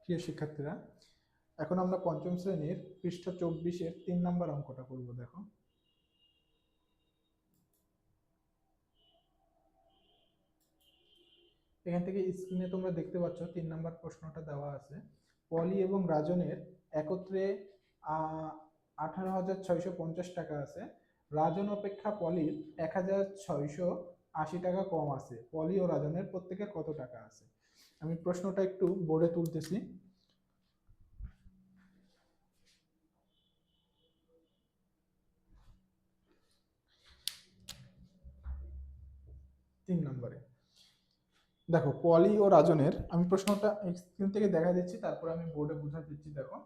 প্রিয় শিক্ষার্থীরা, এখন আমরা পঞ্চম শ্রেণীর পৃষ্ঠা 24-এর 3 নম্বর অঙ্কটা করব। দেখো, এখান থেকে স্ক্রিনে তোমরা দেখতে পাচ্ছ 3 নম্বর প্রশ্নটা দেওয়া আছে। পলি এবং রাজনের একত্রে 18,650 টাকা আছে। রাজন অপেক্ষা পলির 1,680 টাকা কম আছে। পলি ও রাজনের প্রত্যেকের কত টাকা আছে? আমি প্রশ্নটা একটু বোর্ডে তুলতেছি। 3 নম্বরে দেখো, পলি ও রাজনের, আমি প্রশ্নটা স্ক্রিন থেকে দেখা দিচ্ছি, তারপর আমি বোর্ডে বুঝাই দিচ্ছি। দেখো,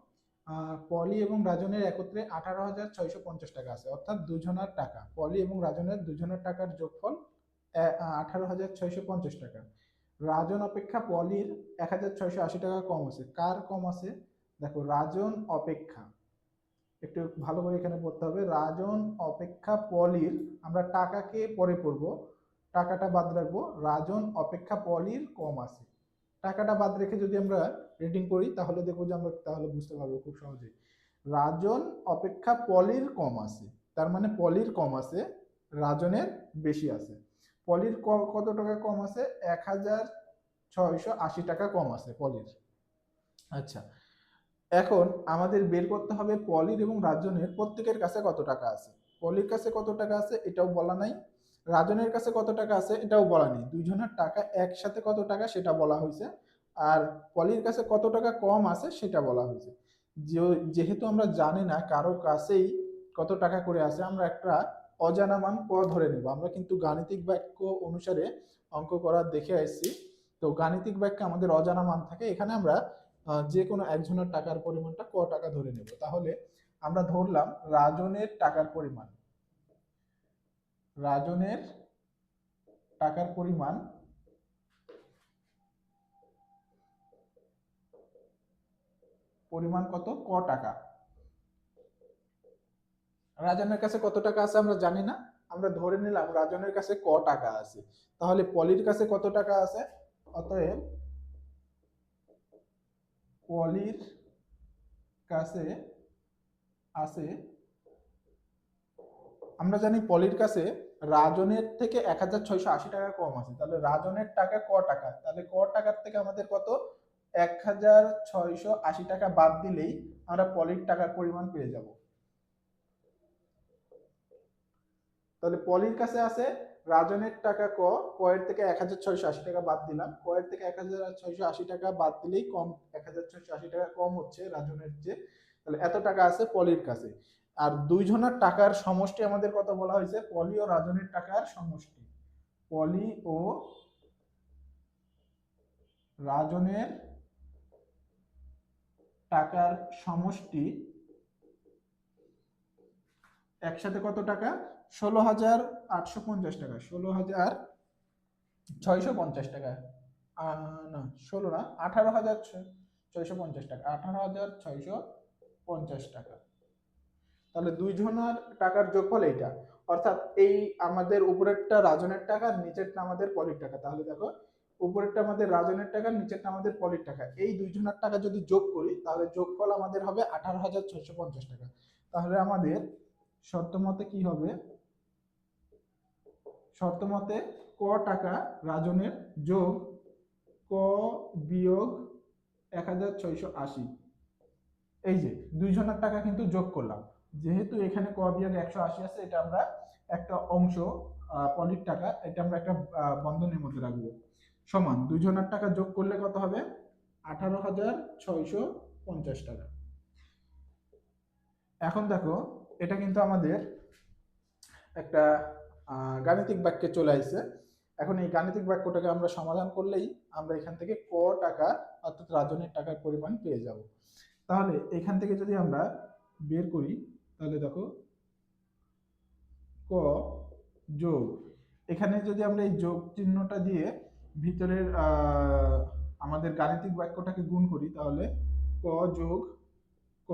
পলি এবং রাজনের একত্রে 18,650 টাকা আছে, অর্থাৎ দুজনের টাকা। পলি এবং রাজনের দুজনের টাকার যোগফল 18,650 টাকা। রাজন অপেক্ষা পলির 1,680 টাকা কম আছে। কার কম আছে? দেখো, রাজন অপেক্ষা, একটু ভালো করে এখানে পড়তে হবে। রাজন অপেক্ষা পলির, আমরা টাকাকে পরে পড়বো, টাকাটা বাদ রাখবো। রাজন অপেক্ষা পলির কম আছে। টাকাটা বাদ রেখে যদি আমরা রিডিং করি তাহলে দেখবো যে আমরা তাহলে বুঝতে পারবো খুব সহজেই। রাজন অপেক্ষা পলির কম আছে, তার মানে পলির কম আছে, রাজনের বেশি আছে। পলির কত টাকা কম আছে? 1,680 টাকা কম আছে পলির। আচ্ছা, এখন আমাদের বের করতে হবে পলির এবং রাজনের প্রত্যেকের কাছে কত টাকা আছে। পলির কাছে কত টাকা আছে এটাও বলা নাই, রাজনের কাছে কত টাকা আছে এটাও বলা নেই। দুইজনের টাকা একসাথে কত টাকা সেটা বলা হয়েছে, আর পলির কাছে কত টাকা কম আছে সেটা বলা হয়েছে। যেহেতু আমরা জানি না কারো কাছেই কত টাকা করে আছে, আমরা একটা অজানা মান ক ধরে নেব। আমরা কিন্তু গাণিতিক বাক্য অনুসারে অঙ্ক করা দেখে আসছি। তো গাণিতিক বাক্যে আমাদের অজানা মান থাকে, এখানে আমরা যে কোনো একজনের টাকার পরিমাণটা ক টাকা ধরে নেব। তাহলে আমরা ধরলাম রাজনের টাকার পরিমাণ, রাজনের টাকার পরিমাণ কত? ক টাকা। রাজনের কাছে কত টাকা আছে আমরা জানি না, আমরা ধরে নিলাম রাজনের কাছে ক টাকা আছে। তাহলে পলির কাছে কত টাকা আছে? অতএব পলির কাছে আছে, আমরা জানি পলির কাছে রাজনের থেকে 1,680 টাকা কম আছে। তাহলে রাজনের টাকা ক টাকা, তাহলে ক টাকার থেকে আমাদের কত? 1,680 টাকা বাদ দিলেই আমরা পলির টাকার পরিমাণ পেয়ে যাব। তাহলে পলির কাছে আছে রাজনের টাকা ক, ক এর থেকে 1,680 টাকা বাদ দিলাম, ক এর থেকে 1,680 টাকা বাদ দিলেই কম, 1,680 টাকা কম হচ্ছে রাজনের চেয়ে। তাহলে এত টাকা আছে পলির কাছে। আর দুইজনের টাকার সমষ্টি আমাদের কত বলা হয়েছে? পলি ও রাজনের টাকার সমষ্টি, পলি ও রাজনের টাকার সমষ্টি একসাথে কত টাকা? 16,850 টাকা, 16,650 টাকা। না, 16 না, 18,650 টাকা, 18,650 টাকা। তাহলে দুইজনের টাকার যোগফল এইটা, অর্থাৎ এই আমাদের উপরেরটা রাজনের টাকা, নিচেরটা আমাদের পলির টাকা। তাহলে দেখো, উপরেরটা আমাদের রাজনের টাকা, নিচেরটা আমাদের পলির টাকা। এই দুইজনের টাকা যদি যোগ করি তাহলে যোগফল আমাদের হবে 18,650 টাকা। তাহলে আমাদের শর্ত মতে কি হবে? শর্ত মতে ক টাকা রাজনের যোগ ক বিয়োগ 1,680, এই যে দুইজনের টাকা কিন্তু যোগ করলাম। যেহেতু এখানে ক বিয়োগ 180 আছে, এটা আমরা একটা অংশ পলির টাকা, এটা আমরা একটা বন্ধনীর মধ্যে রাখবো, সমান দুইজনের টাকা যোগ করলে কত হবে? 18,650 টাকা। এখন দেখো, এটা কিন্তু আমাদের একটা গাণিতিক বাক্যে চলে আসছে। এখন এই গাণিতিক বাক্যটাকে আমরা সমাধান করলেই আমরা এখান থেকে ক টাকা অর্থাৎ রাজনের টাকার পরিমাণ পেয়ে যাব। তাহলে এখান থেকে যদি আমরা বের করি তাহলে দেখো, ক যোগ, এখানে যদি আমরা এই যোগ চিহ্নটা দিয়ে ভিতরের আমাদের গাণিতিক বাক্যটাকে গুণ করি তাহলে ক যোগ ক,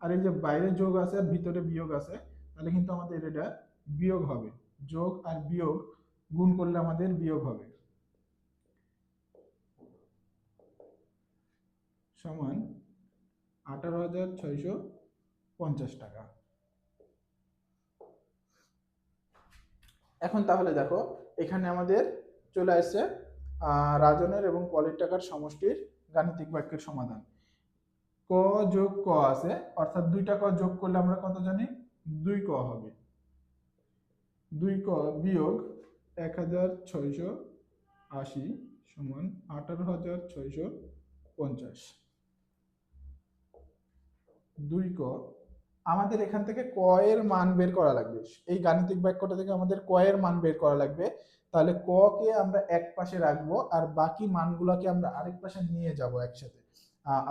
আর এই যে বাইরে যোগ আছে আর ভিতরে বিয়োগ আছে, তাহলে কিন্তু আমাদের এটা বিয়োগ হবে। যোগ আর বিয়োগ গুণ করলে আমাদের বিয়োগ হবে। সমান 18,650 টাকা। এখন তাহলে দেখো এখানে আমাদের চলে আসছে রাজনের এবং পলির টাকার সমষ্টির গাণিতিক বাক্যের সমাধান। ক যোগ ক আছে, অর্থাৎ দুইটা ক যোগ করলে আমরা কত জানি? 2 ক হবে। 2 ক বিয়োগ 1,680 সমান 18,650। 2 ক আমাদের এখান থেকে ক এর মান বের করা লাগবে। এই গাণিতিক বাক্যটা থেকে আমাদের ক এর মান বের করা লাগবে। তাহলে ক কে আমরা এক পাশে রাখবো আর বাকি মানগুলোকে আমরা আরেক পাশে নিয়ে যাব একসাথে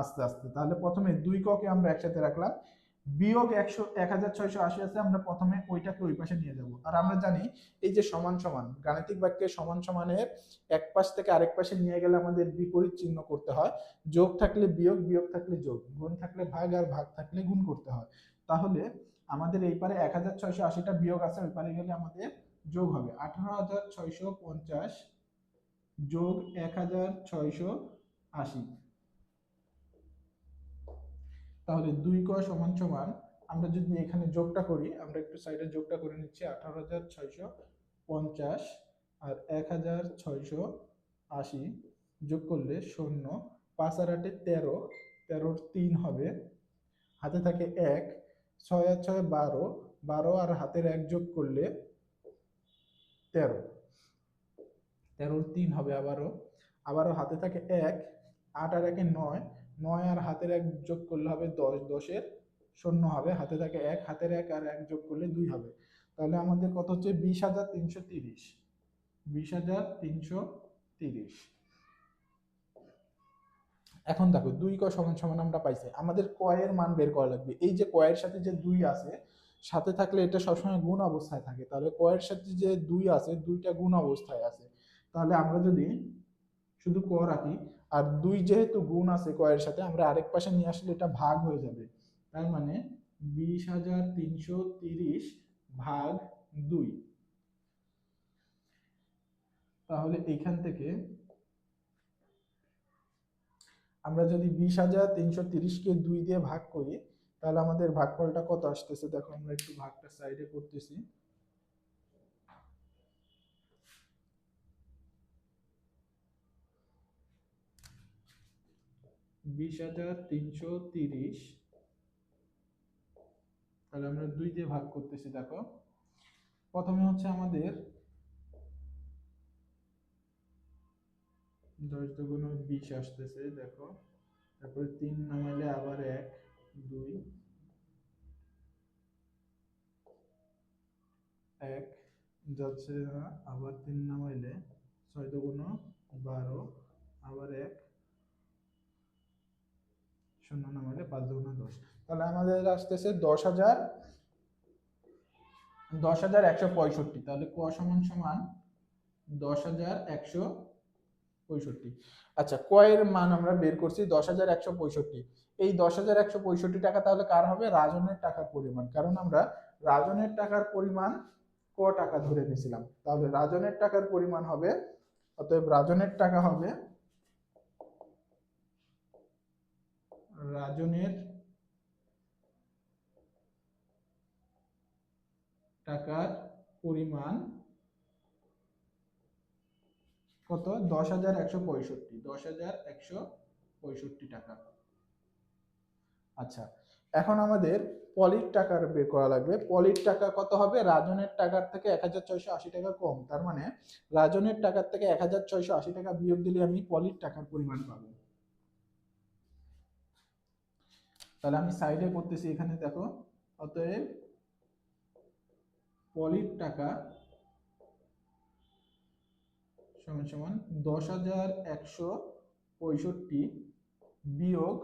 আস্তে আস্তে। তাহলে প্রথমে 2 ক কে আমরা একসাথে রাখলাম, বিয়োগ 1,680 আছে, আমরা প্রথমে ওইটাকে ওই পাশে নিয়ে যাব। আর আমরা জানি এই যে সমান সমান, গাণিতিক বাক্যে সমান সমানের এক পাশ থেকে আরেক পাশে নিয়ে গেলে আমাদের বিপরীত চিহ্ন করতে হয়। যোগ থাকলে বিয়োগ, বিয়োগ থাকলে যোগ, গুণ থাকলে ভাগ, আর ভাগ থাকলে গুণ করতে হয়। তাহলে আমাদের এই পারে 1,680টা বিয়োগ আছে, ওই পারে গেলে আমাদের যোগ হবে 18,650 যোগ 1,680। তাহলে 2 ক সমান সমান, আমরা যদি এখানে যোগটা করি, আমরা একটু সাইডে যোগটা করে নিচ্ছি, 18,650 আর 1,680 যোগ করলে 0, 5 আর 8 13, 13 3 হবে, হাতে থাকে 1, 6 আর 6 12, 12 আর হাতের 1 যোগ করলে 13, 13 3 হবে, আবারও হাতে থাকে 1, 8 আর 1 9, 9 আর হাতের 1 যোগ করলে হবে 10, 10 এর 0 হবে, হাতে থাকে 1, হাতের 1 আর 1 যোগ করলে 2 হবে। তাহলে আমাদের কত হচ্ছে? 20,330। 20,330। এখন দেখো 2 ক সমান সমান আমরা পাইছি, আমাদের ক এর মান বের করা লাগবে। এই যে ক এর সাথে যে 2 আছে, সাথে থাকলে এটা সবসময় গুণ অবস্থায় থাকে, তাহলে ক এর সাথে যে 2 আছে, 2টা গুণ অবস্থায় আছে। তাহলে আমরা যদি শুধু ক রাখি, আর 2 যেহেতু গুণ আছে ক এর সাথে, আমরা আরেক পাশে নিয়ে আসলে এটা ভাগ হয়ে যাবে। তার মানে 20,330 ভাগ 2। তাহলে এইখান থেকে আমরা যদি 20,330কে 2 দিয়ে ভাগ করি, তাহলে আমাদের ভাগফলটা কত আসতেছে দেখো। আমরা একটু ভাগটা সাইডে করতেছি। 20,330, তাহলে আমরা 2 দিয়ে ভাগ করতেছি। দেখো প্রথমে হচ্ছে আমাদের 10 দুগুণ 20 আসতেছে, দেখো, তারপরে 3 নামাইলে আবার 1 2 1 যাচ্ছে না, আবার 3 নামাইলে 6 দুগুণ 12, আবার 1 0 নামাইলে 5 দুগুণ 10। তাহলে আমাদের আসতেছে 10,165। তাহলে ক সমান সমান 10,165। আচ্ছা, ক এর মান আমরা বের করছি 10,165। এই 10,165 টাকা তাহলে কার হবে? রাজনের টাকার পরিমাণ, কারণ আমরা রাজনের টাকার পরিমাণ ক টাকা ধরে নিয়েছিলাম। তাহলে রাজনের টাকার পরিমাণ হবে, অতএব রাজনের টাকা হবে, রাজনের টাকার পরিমাণ কত? 10,165, 10,165 টাকা। আচ্ছা, এখন আমাদের পলির টাকা বের করা লাগবে। পলির টাকা কত হবে? রাজনের টাকার থেকে 1,680 টাকা কম, তার মানে রাজনের টাকার থেকে 1,680 টাকা বিয়োগ দিলে আমি পলির টাকার পরিমাণ পাবো। তাহলে আমি সাইডে করতেছি, এখানে দেখো, অতএব পলির টাকা সমান সমান 10,165 বিয়োগ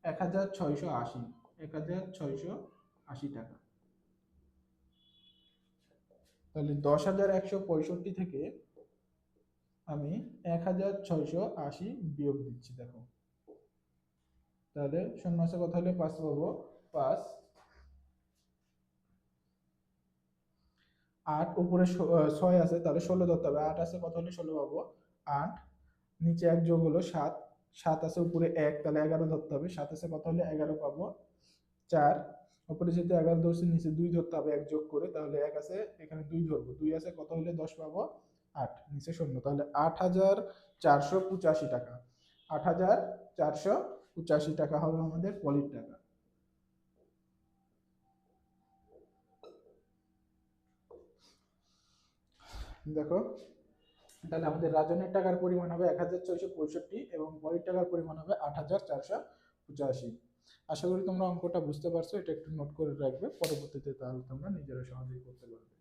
1,680, 1,680 টাকা। তাহলে 10,165 থেকে আমি 1,680 বিয়োগ দিচ্ছি, দেখো। তাহলে 0 আছে, কত হলে 5 পাবো? 5, 8 উপরে 6 আছে, তাহলে 16 ধরতে হবে। 8 আছে, কত হলে 16 পাবো? 8, নিচে 1 যোগ হলো 7, 7 আছে উপরে 1, তাহলে 11 ধরতে হবে। 7 আছে কত হলে 11 পাবো 4, উপরে যেহেতু 11 ধরছি নিচে 2 ধরতে হবে 1 যোগ করে, তাহলে 1 আছে এখানে 2 ধরবো, 2 আছে কত হলে 10 পাবো 8, নিচে 0, তাহলে 8,485 টাকা। 8,485 টাকা হবে আমাদের পলির টাকা। দেখো, তাহলে আমাদের রাজনের টাকার পরিমাণ হবে 1,665 এবং পলির টাকার পরিমাণ হবে 8,485। আশা করি তোমরা অঙ্কটা বুঝতে পারছো, এটা একটু নোট করে রাখবে, পরবর্তীতে তাহলে তোমরা নিজেরা সহজেই করতে পারবে।